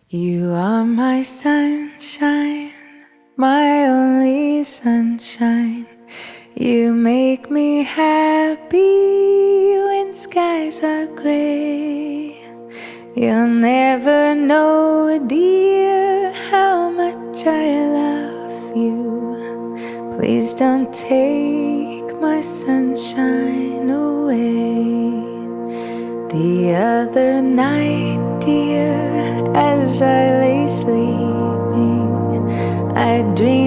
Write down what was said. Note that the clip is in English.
You are my sunshine, my only sunshine. You make me happy when skies are gray. You'll never know, dear, how much I love you. Please don't take my sunshine away. The other night, dear, as I lay sleeping, I dreamed